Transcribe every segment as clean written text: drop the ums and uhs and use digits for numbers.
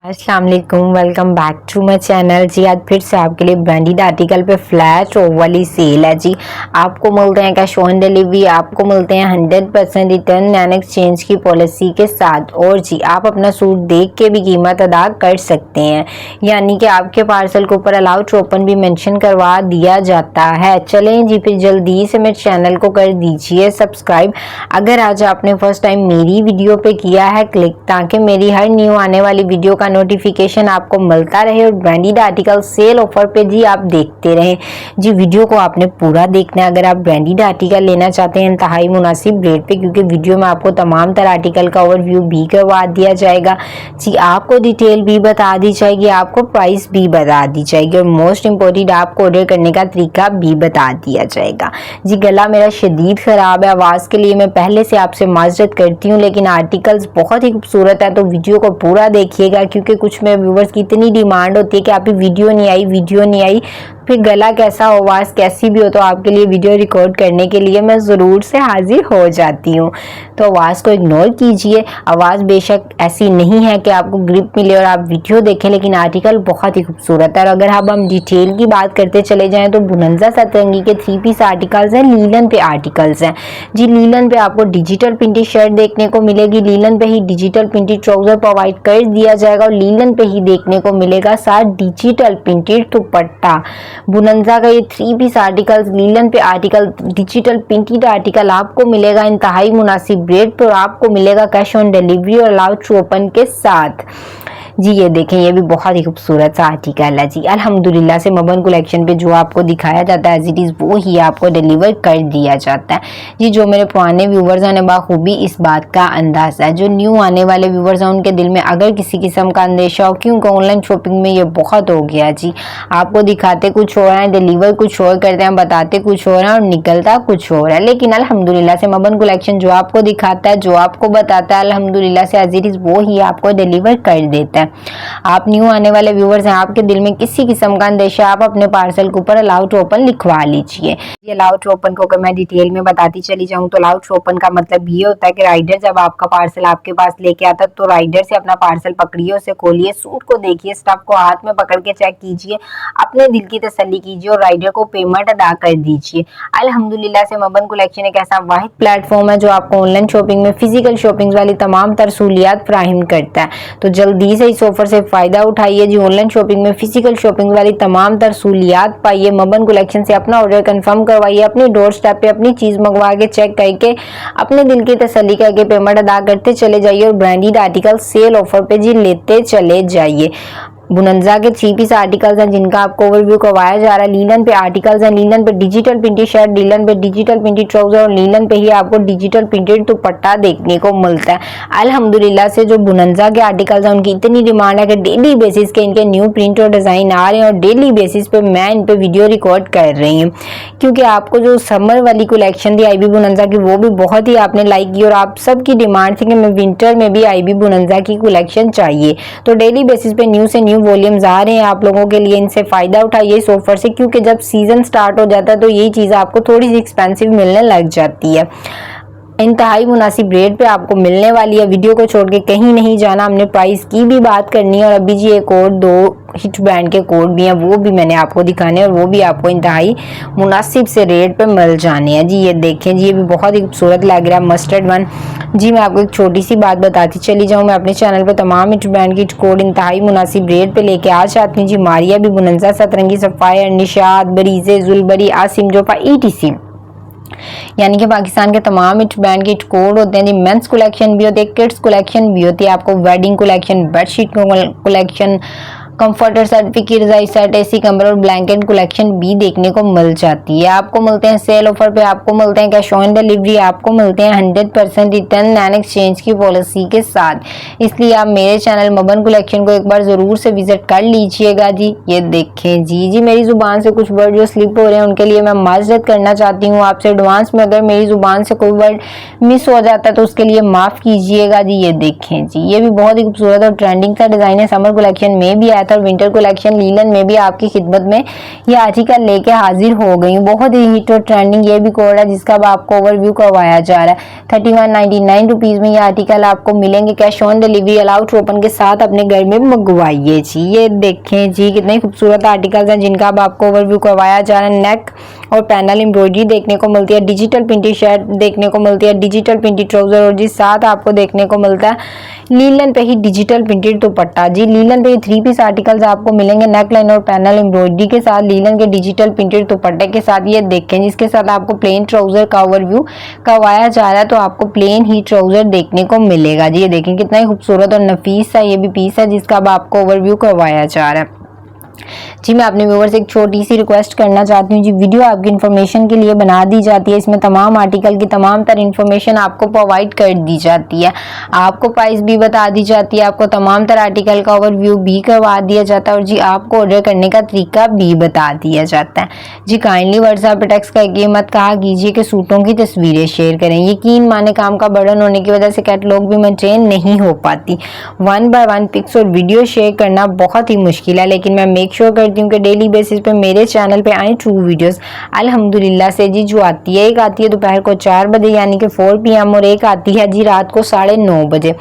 अस्सलाम वालेकुम, welcome back to my channel. जी आज फिर से आपके लिए ब्रांडेड आर्टिकल पे फ्लैश ऑफ वाली सेल है। जी आपको मिलते हैं कैश ऑन डिलीवरी, आपको मिलते हैं 100% रिटर्न एंड एक्सचेंज की पॉलिसी के साथ। और जी आप अपना सूट देख के भी कीमत अदा कर सकते हैं, यानी कि आपके पार्सल के ऊपर अलाउड टू ओपन भी मेंशन करवा दिया जाता है। चलें जी फिर जल्दी से मेरे चैनल को कर दीजिए सब्सक्राइब। अगर आज आपने फर्स्ट टाइम मेरी वीडियो पे किया है क्लिक, ताकि मेरी हर न्यू आने वाली वीडियो का नोटिफिकेशन आपको मिलता रहे और ब्रांडेड आर्टिकल सेल ऑफर पे जी आप देखते रहें। जी वीडियो को आपने पूरा देखना है अगर आप ब्रांडेड आर्टिकल लेना चाहते हैं इंतहाई मुनासिब रेट पे, क्योंकि वीडियो में आपको तमाम तरह आर्टिकल का ओवरव्यू भी करवा दिया जाएगा। जी आपको डिटेल भी बता दी जाएगी, आपको प्राइस भी बता दी जाएगी और मोस्ट इंपॉर्टेंट आपको ऑर्डर करने का तरीका भी बता दिया जाएगा। जी गला मेरा शदीद खराब है, आवाज़ के लिए मैं पहले से आपसे माजरत करती हूँ, लेकिन आर्टिकल्स बहुत ही खूबसूरत है तो वीडियो को पूरा देखिएगा, क्योंकि कुछ मेरे व्यूवर्स की इतनी डिमांड होती है कि आपकी वीडियो नहीं आई, फिर गला कैसा हो, आवाज़ कैसी भी हो, तो आपके लिए वीडियो रिकॉर्ड करने के लिए मैं ज़रूर से हाजिर हो जाती हूँ। तो आवाज़ को इग्नोर कीजिए। आवाज़ बेशक ऐसी नहीं है कि आपको ग्रिप मिले और आप वीडियो देखें, लेकिन आर्टिकल बहुत ही खूबसूरत है। और अगर अब हम डिटेल की बात करते चले जाएँ तो बुनंजा सतरंगी के 3 पीस आर्टिकल्स हैं, लीलन पे आर्टिकल्स हैं। जी लीलन पे आपको डिजिटल प्रिंटेड शर्ट देखने को मिलेगी, लीलन पे ही डिजिटल प्रिंटेड ट्राउजर प्रोवाइड कर दिया जाएगा और लीलन पे ही देखने को मिलेगा साथ डिजिटल प्रिंटेड दुपट्टा। बुनंजा का ये 3 पीस आर्टिकल्स लीलन पे आर्टिकल डिजिटल प्रिंटेड आर्टिकल आपको मिलेगा इंतहाई मुनासिब रेट पर, आपको मिलेगा कैश ऑन डिलीवरी और अलाउड टू ओपन के साथ। जी ये देखें, ये भी बहुत ही खूबसूरत सा आर्टिकल है। जी अल्हम्दुलिल्लाह से मबन कलेक्शन पे जो आपको दिखाया जाता है एज इट इज़ वो ही आपको डिलीवर कर दिया जाता है। जी जो मेरे पुराने व्यूवर्स हैं बाखूबी इस बात का अंदाज़ा है, जो न्यू आने वाले व्यूवर्स हैं उनके दिल में अगर किसी किस्म का अंदेशा हो, क्योंकि ऑनलाइन शॉपिंग में ये बहुत हो गया। जी आपको दिखाते कुछ हो रहा है, डिलीवर कुछ और करते हैं, बताते कुछ हो रहा है और निकलता कुछ और है। लेकिन अल्हम्दुलिल्लाह से मबन कलेक्शन जो आपको दिखाता है, जो आपको बताता है, अल्हम्दुलिल्लाह से एज इट इज़ वो ही आपको डिलीवर कर देता है। आप न्यू आने वाले व्यूवर्स हैं, आपके दिल में किसी किस्म का अंदेशा, आप अपने पार्सल के ऊपर अलाउड टू ओपन लिखवा लीजिए। ये अलाउड टू ओपन को अगर मैं डिटेल में बताती चली जाऊं तो अलाउड टू ओपन का मतलब ये होता है कि राइडर जब आपका पार्सल आपके पास लेके आता है तो राइडर से अपना पार्सल पकड़िए, उसे खोलिए, सूट को देखिए, स्टफ को हाथ में पकड़ के चेक कीजिए, अपने दिल की तसल्ली कीजिए और राइडर को पेमेंट अदा कर दीजिए। अल्हम्दुलिल्लाह से मबन कलेक्शन एक ऐसा वाहिद प्लेटफॉर्म है जो आपको ऑनलाइन शॉपिंग में फिजिकल शॉपिंग वाली तमाम तरह सहूलियात फराहम करता है। तो जल्दी से इस ऑफर से फायदा उठाइए। जी ऑनलाइन शॉपिंग में फिजिकल शॉपिंग वाली तमाम तरह सहूलियात पाइए। मबन कलेक्शन से अपना ऑर्डर कंफर्म करवाइए, अपनी डोर स्टेप पे अपनी चीज मंगवा के चेक करके अपने दिल की तसल्ली करके पेमेंट अदा करते चले जाइए और ब्रांडेड आर्टिकल सेल ऑफर पे जी लेते चले जाइए। बुनंजा के 3 पीस आर्टिकल्स हैं जिनका आपको ओवरव्यू करवाया जा रहा है। लीलन पे आर्टिकल्स हैं, लीलन पे डिजिटल प्रिंटेड शर्ट, लीलन पे डिजिटल प्रिंटेड ट्राउजर और लीलन पे ही आपको डिजिटल प्रिंटेड दुपट्टा देखने को मिलता है। अल्हम्दुलिल्लाह से जो बुनंजा के आर्टिकल्स हैं उनकी इतनी डिमांड है कि डेली बेसिस के इनके न्यू प्रिंट और डिज़ाइन आ रहे हैं और डेली बेसिस पे मैं इन पे वीडियो रिकॉर्ड कर रही हूँ, क्योंकि आपको जो समर वाली कलेक्शन थी आईबी बुनंजा की वो भी बहुत ही आपने लाइक की और आप सबकी डिमांड थी कि मैं विंटर में भी आईबी बुनंजा की कलेक्शन चाहिए। तो डेली बेसिस पे न्यू से न्यू वॉल्यूम्स आ रहे हैं आप लोगों के लिए, इनसे फायदा उठाइए इस ऑफर से, क्योंकि जब सीजन स्टार्ट हो जाता है तो यही चीज़ आपको थोड़ी सी एक्सपेंसिव मिलने लग जाती है। इंतहाई मुनासिब रेट पे आपको मिलने वाली है। वीडियो को छोड़ के कहीं नहीं जाना, हमने प्राइस की भी बात करनी है और अभी जी एक और 2 हिट बैंड के कोड भी हैं वो भी मैंने आपको दिखाने हैं और वो भी आपको इंतहाई मुनासिब से रेट पे मिल जाने हैं। जी ये देखें, जी ये भी बहुत ही खूबसूरत लग रहा है मस्टर्ड वन। जी मैं आपको एक छोटी सी बात बताती चली जाऊँ, मैं अपने चैनल पे तमाम हिट बैंड की कोड इंतहाई मुनासिब रेट पे लेके आ जाती हूँ। जी मारिया भी, बुनंजा, सतरंगी, सफ़ायर, निशात, बरीजे, जुलबरी, आसिम जोफा ETC, यानी कि पाकिस्तान के तमाम हिट बैंड के कोड होते हैं। जी मेंस कलेक्शन भी होती है, किड्स कलेक्शन भी होती है, आपको wedding collection, bedsheet collection, comforter certificate, रजाई सेट, एसी कमर और ब्लैंकेट कलेक्शन भी देखने को मिल जाती है। आपको मिलते हैं सेल ऑफर पे, आपको मिलते हैं कैश ऑन डिलीवरी, आपको मिलते हैं 100% रिटर्न एंड एक्सचेंज की पॉलिसी के साथ। इसलिए आप मेरे चैनल मबन कलेक्शन को एक बार ज़रूर से विजिट कर लीजिएगा। जी ये देखें, जी मेरी ज़ुबान से कुछ वर्ड जो स्लिप हो रहे हैं उनके लिए मैं माजरत करना चाहती हूँ आपसे एडवांस में। अगर मेरी ज़ुबान से कोई वर्ड मिस हो जाता है तो उसके लिए माफ़ कीजिएगा। जी ये देखें, जी ये भी बहुत ही खूबसूरत और ट्रेंडिंग सा डिज़ाइन है, समर कलेक्शन में भी आया समर विंटर कलेक्शन लीलन में भी आपकी खिदमत में ये आर्टिकल लेके हाजिर हो गई हूँ। बहुत ही हिट और ट्रेंडिंग ये भी कोड है जिसका अब आपको ओवरव्यू करवाया जा रहा है। 3199 रुपीज में ये आर्टिकल आपको मिलेंगे। Cash on delivery allowed to open के साथ अपने घर में मंगवाइए जी। ये देखें जी कितने खूबसूरत आर्टिकल्स हैं जिनका अब आपको ओवरव्यू करवाया जा रहा है। नेक और पैनल एम्ब्रॉयडरी देखने को मिलती है, डिजिटल प्रिंटेड शर्ट देखने को मिलती है, डिजिटल प्रिंटेड ट्राउजर और जी साथ आपको देखने को मिलता है लीलन पे ही डिजिटल प्रिंटेड दुपट्टा जी। लीलन पे 3 पीस आर्टिकल्स आपको मिलेंगे नेक लाइन और पैनल एम्ब्रॉयडरी के साथ, लीलन के डिजिटल प्रिंटेड दुपट्टे के साथ। ये देखें जिसके साथ आपको प्लेन ट्राउजर का ओवरव्यू करवाया जा रहा है, तो आपको प्लेन ही ट्राउजर देखने को मिलेगा जी। ये देखें कितना ही खूबसूरत और नफीस सा ये भी पीस है जिसका अब आपको ओवरव्यू करवाया जा रहा है जी। मैं अपने व्यूअर्स से एक छोटी सी रिक्वेस्ट करना चाहती हूँ जी, वीडियो आपकी इन्फॉर्मेशन के लिए बना दी जाती है। इसमें तमाम आर्टिकल की तमाम तरह इन्फॉर्मेशन आपको प्रोवाइड कर दी जाती है, आपको प्राइस भी बता दी जाती है, आपको तमाम तरह आर्टिकल का ओवरव्यू भी करवा दिया जाता है और जी आपको ऑर्डर करने का तरीका भी बता दिया जाता है जी। काइंडली व्हाट्सएप पर टेक्स्ट करके मत कहा कीजिए कि सूटों की तस्वीरें शेयर करें। यकीन माने काम का बर्डन होने की वजह से कैटलॉग भी मेंटेन नहीं हो पाती। 1 बाय 1 पिक्स और वीडियो शेयर करना बहुत ही मुश्किल है, लेकिन मैं मेक श्योर करती हूँ कि डेली बेसिस पे मेरे चैनल पे आए ट्रू वीडियोस अल्हम्दुलिल्लाह से जी। जो आती है, एक आती है दोपहर को 4 बजे यानी कि 4 PM और एक आती है जी रात को 9:30 बजे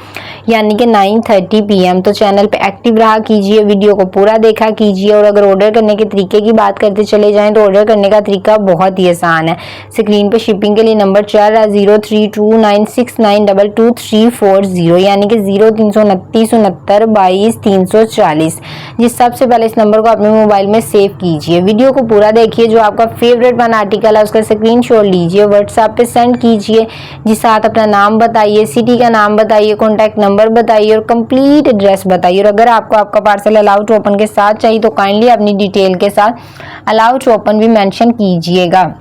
यानी कि 9:30 PM। तो चैनल पे एक्टिव रहा कीजिए, वीडियो को पूरा देखा कीजिए। और अगर ऑर्डर करने के तरीके की बात करते चले जाएं तो ऑर्डर करने का तरीका बहुत ही आसान है। स्क्रीन पे शिपिंग के लिए नंबर चल रहा है 0329692240 यानी कि 03296922 जी। सबसे पहले इस नंबर को अपने मोबाइल में सेव कीजिए, वीडियो को पूरा देखिए, जो आपका फेवरेट वन आर्टिकल है उसका स्क्रीनशॉट लीजिए, व्हाट्सएप पे सेंड कीजिए जी। साथ अपना नाम बताइए, सिटी का नाम बताइए, कॉन्टैक्ट नंबर बताइए और कंप्लीट एड्रेस बताइए। और अगर आपको आपका पार्सल अलाउड टू ओपन के साथ चाहिए तो काइंडली अपनी डिटेल के साथ अलाउड टू ओपन भी मेंशन कीजिएगा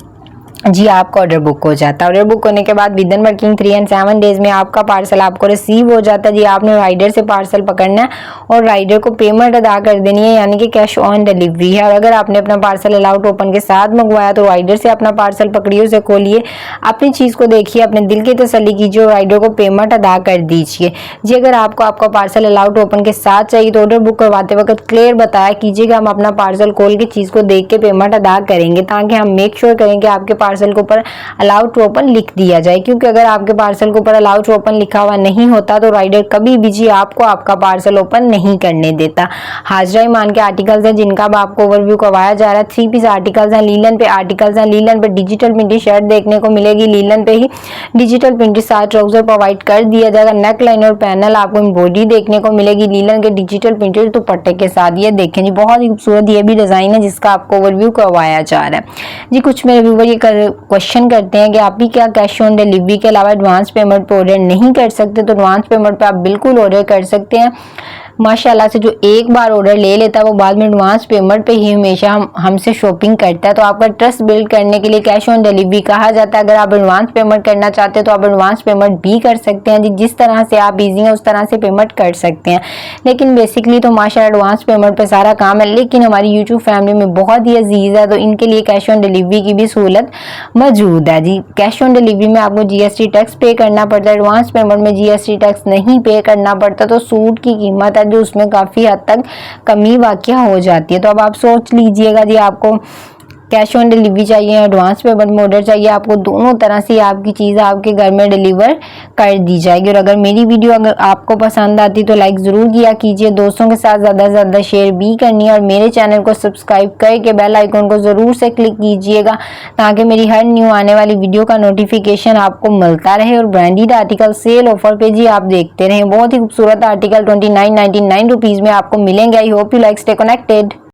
जी। आपका ऑर्डर बुक हो जाता है। ऑर्डर बुक होने के बाद विदिन वर्किंग 3 and 7 डेज में आपका पार्सल आपको रिसीव हो जाता है जी। आपने राइडर से पार्सल पकड़ना है और राइडर को पेमेंट अदा कर देनी है यानी कि कैश ऑन डिलीवरी है। और अगर आपने अपना पार्सल अलाउड ओपन के साथ मंगवाया तो राइडर से अपना पार्सल पकड़िए, उसे खोलिए, अपनी चीज़ को देखिए, अपने दिल की तसल्ली कीजिए और राइडर को पेमेंट अदा कर दीजिए जी। अगर आपको आपका पार्सल अलाउड ओपन के साथ चाहिए तो ऑर्डर बुक करवाते वक्त क्लियर बताया कीजिएगा, हम अपना पार्सल खोल के चीज़ को देख के पेमेंट अदा करेंगे, ताकि हम मेक श्योर करें कि आपके पार्सल के ऊपर अलाउड टू ओपन लिख दिया जाए। क्योंकि अगर आपके पार्सल के ऊपर अलाउड टू ओपन लिखा हुआ नहीं होता तो राइडर कभी भी जी आपको आपका पार्सल ओपन नहीं करने देता। हाजरा ईमान के आर्टिकल्स हैं जिनका अब आपको ओवरव्यू करवाया जा रहा है। 3 पीस आर्टिकल्स हैं, लीलन पे आर्टिकल्स हैं। लीलन पे डिजिटल प्रिंटेड शर्ट देखने को मिलेगी, लीलन पे ही डिजिटल प्रिंटेड साथ ट्राउजर प्रोवाइड कर दिया जाएगा। नेक लाइन और पैनल आपको एम्ब्रॉयडरी देखने को मिलेगी लीलन के डिजिटल प्रिंटेड दुपट्टे के साथ। ये देखें जी बहुत ही खूबसूरत ये भी डिजाइन है जिसका आपको ओवरव्यू करवाया जा रहा है जी। कुछ मेरे व्यूअर ये क्वेश्चन करते हैं कि आप भी क्या कैश ऑन डिलीवरी के अलावा एडवांस पेमेंट पे ऑर्डर नहीं कर सकते? तो एडवांस पेमेंट पे आप बिल्कुल ऑर्डर कर सकते हैं। माशाल्लाह से जो एक बार ऑर्डर ले लेता है वो बाद में एडवांस पेमेंट पे ही हमेशा हमसे शॉपिंग करता है। तो आपका ट्रस्ट बिल्ड करने के लिए कैश ऑन डिलीवरी कहा जाता है। अगर आप एडवांस पेमेंट करना चाहते हैं तो आप एडवांस पेमेंट भी कर सकते हैं जी। जिस तरह से आप इजी है उस तरह से पेमेंट कर सकते हैं, लेकिन बेसिकली तो माशाल्लाह एडवांस पेमेंट पे सारा काम है। लेकिन हमारी यूट्यूब फैमिली में बहुत ही अजीज है तो इनके लिए कैश ऑन डिलीवरी की भी सहूलत मौजूद है जी। कैश ऑन डिलीवरी में आपको GST टैक्स पे करना पड़ता है, एडवांस पेमेंट में GST टैक्स नहीं पे करना पड़ता। तो सूट की कीमत है जो उसमें काफी हद तक कमी वाक़या हो जाती है। तो अब आप सोच लीजिएगा जी आपको कैश ऑन डिलीवरी चाहिए, एडवांस पेमेंट में ऑर्डर चाहिए, आपको दोनों तरह से आपकी चीज़ आपके घर में डिलीवर कर दी जाएगी। और अगर मेरी वीडियो अगर आपको पसंद आती तो लाइक ज़रूर किया कीजिए, दोस्तों के साथ ज़्यादा से ज़्यादा शेयर भी करनी है और मेरे चैनल को सब्सक्राइब करके बेल आइकन को ज़रूर से क्लिक कीजिएगा ताकि मेरी हर न्यू आने वाली वीडियो का नोटिफिकेशन आपको मिलता रहे। और ब्रांडेड आर्टिकल सेल ऑफर पे जी आप देखते रहें, बहुत ही खूबसूरत आर्टिकल 2999 रुपीज़ में आपको मिलेंगे। I hope you like, stay connected.